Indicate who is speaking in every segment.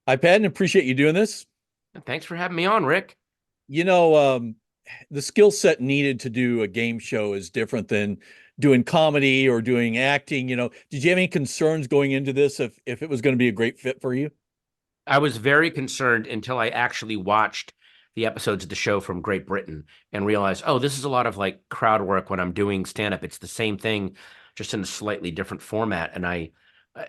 Speaker 1: Hi, Patton. Appreciate you doing this.
Speaker 2: Thanks for having me on, Rick.
Speaker 1: You know, the skill set needed to do a game show is different than doing comedy or doing acting. Did you have any concerns going into this if it was going to be a great fit for you?
Speaker 2: I was very concerned until I actually watched the episodes of the show from Great Britain and realized, oh, this is a lot of like crowd work when I'm doing stand up. It's the same thing, just in a slightly different format. And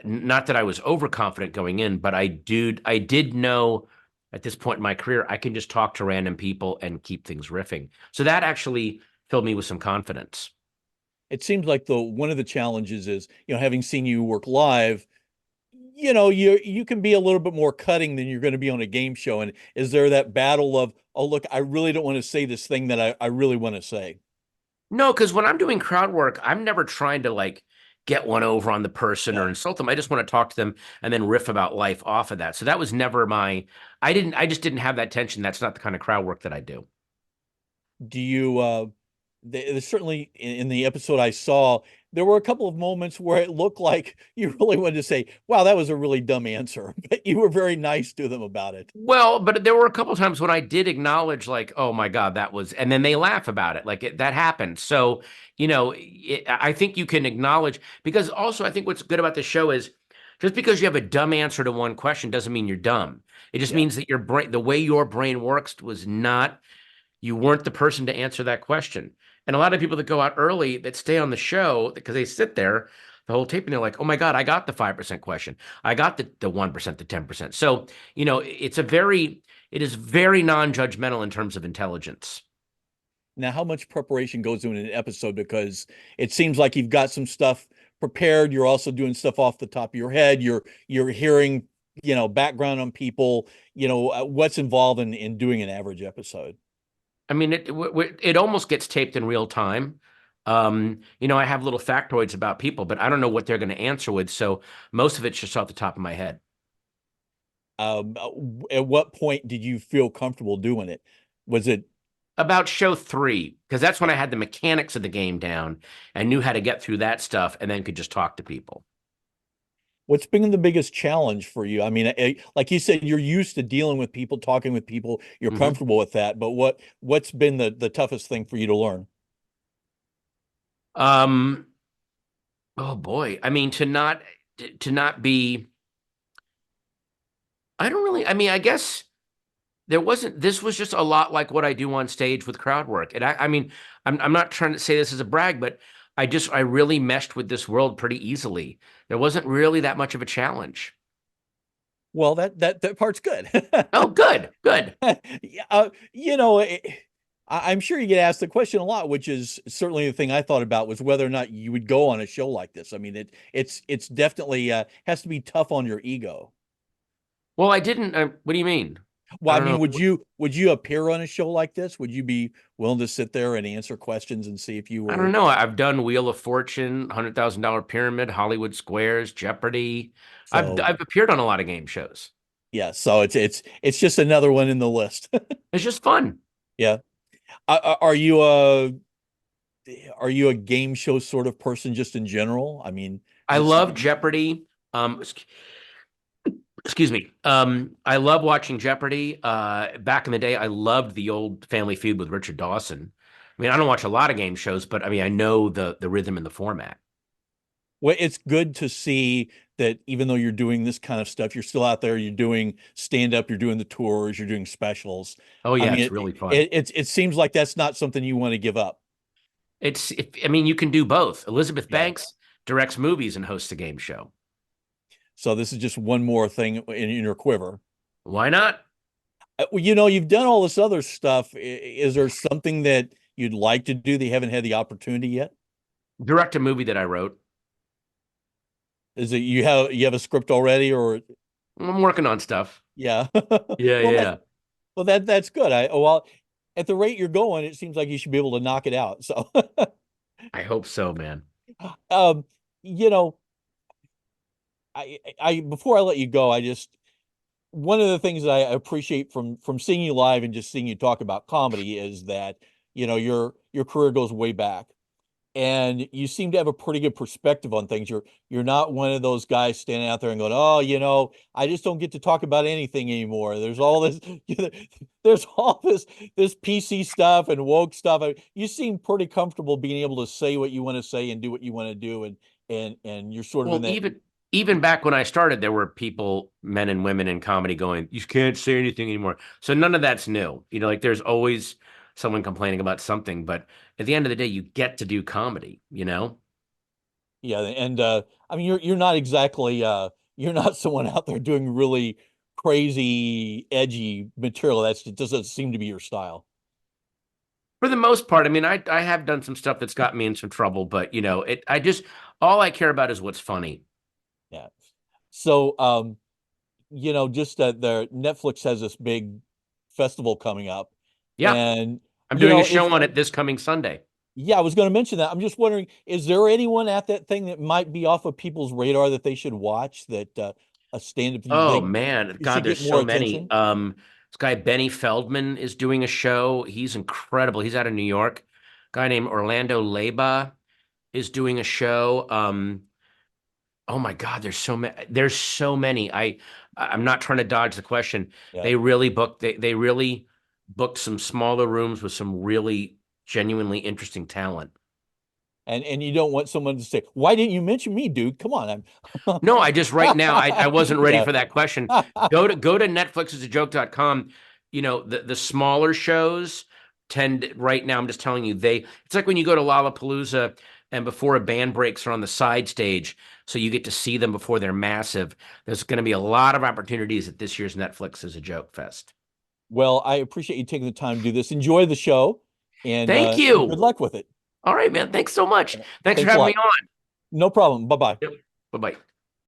Speaker 2: not that I was overconfident going in, but I did know at this point in my career, I can just talk to random people and keep things riffing. So that actually filled me with some confidence.
Speaker 1: It seems like the one of the challenges is, having seen you work live, you can be a little bit more cutting than you're going to be on a game show. And is there that battle of, oh, look, I really don't want to say this thing that I really want to say?
Speaker 2: No, because when I'm doing crowd work, I'm never trying to like get one over on the person
Speaker 1: Yeah.
Speaker 2: or insult them. I just want to talk to them and then riff about life off of that. So that was never I just didn't have that tension. That's not the kind of crowd work that I do.
Speaker 1: Do you there's certainly in the episode I saw, there were a couple of moments where it looked like you really wanted to say, wow, that was a really dumb answer, but you were very nice to them about it.
Speaker 2: Well, but there were a couple of times when I did acknowledge, like, oh my God, that was, and then they laugh about it. That happened. So, I think you can acknowledge, because also I think what's good about the show is just because you have a dumb answer to one question doesn't mean you're dumb. It just
Speaker 1: Yeah.
Speaker 2: means that your brain, the way your brain works was not you weren't the person to answer that question. And a lot of people that go out early that stay on the show because they sit there the whole tape and they're like, oh my God, I got the 5% question. I got the 1%, the 10%. So, it is very non-judgmental in terms of intelligence.
Speaker 1: Now, how much preparation goes into an episode? Because it seems like you've got some stuff prepared. You're also doing stuff off the top of your head. You're hearing, background on people, what's involved in doing an average episode.
Speaker 2: I mean, it almost gets taped in real time. I have little factoids about people, but I don't know what they're going to answer with. So most of it's just off the top of my head.
Speaker 1: Um, at what point did you feel comfortable doing it? Was it
Speaker 2: About show three, because that's when I had the mechanics of the game down and knew how to get through that stuff and then could just talk to people.
Speaker 1: What's been the biggest challenge for you? I mean, like you said, you're used to dealing with people, talking with people, you're
Speaker 2: Hmm.
Speaker 1: comfortable with that, but what's been the toughest thing for you to learn?
Speaker 2: Um, oh boy. I mean, to not be, I don't really, I mean, I guess this was just a lot like what I do on stage with crowd work. And I mean, I'm not trying to say this as a brag, but I really meshed with this world pretty easily. There wasn't really that much of a challenge.
Speaker 1: Well, that part's good.
Speaker 2: Oh, good, good.
Speaker 1: Yeah, I'm sure you get asked the question a lot, which is certainly the thing I thought about was whether or not you would go on a show like this. I mean, it's definitely has to be tough on your ego.
Speaker 2: Well, I didn't, what do you mean? I
Speaker 1: Well, I
Speaker 2: don't
Speaker 1: mean,
Speaker 2: know.
Speaker 1: would you appear on a show like this? Would you be willing to sit there and answer questions and see if you
Speaker 2: I don't
Speaker 1: were
Speaker 2: know. I've done Wheel of Fortune, $100,000 Pyramid, Hollywood Squares, Jeopardy. I've
Speaker 1: so?
Speaker 2: I've appeared on a lot of game shows.
Speaker 1: Yeah, so it's just another one in the list.
Speaker 2: It's just fun.
Speaker 1: Yeah. Are you a game show sort of person just in general? I mean,
Speaker 2: I
Speaker 1: is it
Speaker 2: love
Speaker 1: something?
Speaker 2: Jeopardy. Excuse me. I love watching Jeopardy. Back in the day, I loved the old Family Feud with Richard Dawson. I mean, I don't watch a lot of game shows, but I mean, I know the rhythm and the format.
Speaker 1: Well, it's good to see that even though you're doing this kind of stuff, you're still out there, you're doing stand up, you're doing the tours, you're doing specials.
Speaker 2: Oh
Speaker 1: I
Speaker 2: yeah,
Speaker 1: mean,
Speaker 2: it's really fun.
Speaker 1: it seems like that's not something you want to give up.
Speaker 2: I mean, you can do both. Elizabeth
Speaker 1: Yeah.
Speaker 2: Banks directs movies and hosts a game show.
Speaker 1: So this is just one more thing in your quiver.
Speaker 2: Why not?
Speaker 1: Well, you've done all this other stuff. Is there something that you'd like to do that you haven't had the opportunity yet?
Speaker 2: Direct a movie that I wrote.
Speaker 1: Is it you have a script already, or
Speaker 2: I'm working on stuff.
Speaker 1: yeah?
Speaker 2: Yeah,
Speaker 1: Well,
Speaker 2: yeah.
Speaker 1: that's good. Well, at the rate you're going, it seems like you should be able to knock it out. So,
Speaker 2: I hope so, man.
Speaker 1: um, you know, before I let you go, I just one of the things that I appreciate from seeing you live and just seeing you talk about comedy is that your career goes way back. and you seem to have a pretty good perspective on things. You're not one of those guys standing out there and going, "Oh, I just don't get to talk about anything anymore. There's all this, there's all this PC stuff and woke stuff." You seem pretty comfortable being able to say what you want to say and do what you want to do, and you're sort of in
Speaker 2: Well,
Speaker 1: that.
Speaker 2: even back when I started, there were people, men and women in comedy, going, "You can't say anything anymore." So none of that's new. Like there's always someone complaining about something, but at the end of the day, you get to do comedy.
Speaker 1: Yeah, and I mean you're not exactly you're not someone out there doing really crazy edgy material. It doesn't seem to be your style.
Speaker 2: For the most part. I mean, I have done some stuff that's got me in some trouble, but I just all I care about is what's funny.
Speaker 1: Yeah. So just that the Netflix has this big festival coming up,
Speaker 2: Yeah,
Speaker 1: and
Speaker 2: I'm doing a
Speaker 1: is
Speaker 2: show on it this coming Sunday.
Speaker 1: yeah, I was going to mention that. I'm just wondering, is there anyone at that thing that might be off of people's radar that they should watch, that a stand-up
Speaker 2: Oh
Speaker 1: they
Speaker 2: man,
Speaker 1: you
Speaker 2: God,
Speaker 1: should
Speaker 2: there's
Speaker 1: get more
Speaker 2: so many.
Speaker 1: attention?
Speaker 2: This guy Benny Feldman is doing a show. He's incredible. He's out of New York. Guy named Orlando Leyba is doing a show. Oh my God, there's so many. There's so many. I'm not trying to dodge the question.
Speaker 1: Yeah.
Speaker 2: They really booked some smaller rooms with some really genuinely interesting talent.
Speaker 1: And you don't want someone to say, "Why didn't you mention me, dude? Come on, I'm."
Speaker 2: No, I just right now I wasn't ready
Speaker 1: Yeah.
Speaker 2: for that question. Go to netflixisajoke.com. The smaller shows tend right now, I'm just telling you, it's like when you go to Lollapalooza and before a band breaks are on the side stage, so you get to see them before they're massive. There's going to be a lot of opportunities at this year's Netflix is a Joke Fest.
Speaker 1: Well, I appreciate you taking the time to do this. Enjoy the show,
Speaker 2: Thank
Speaker 1: and good
Speaker 2: you.
Speaker 1: luck with it.
Speaker 2: All right, man. Thanks so much. Thanks for
Speaker 1: Thanks a
Speaker 2: having me
Speaker 1: lot.
Speaker 2: on.
Speaker 1: No problem. Bye bye.
Speaker 2: Yep. Bye-bye.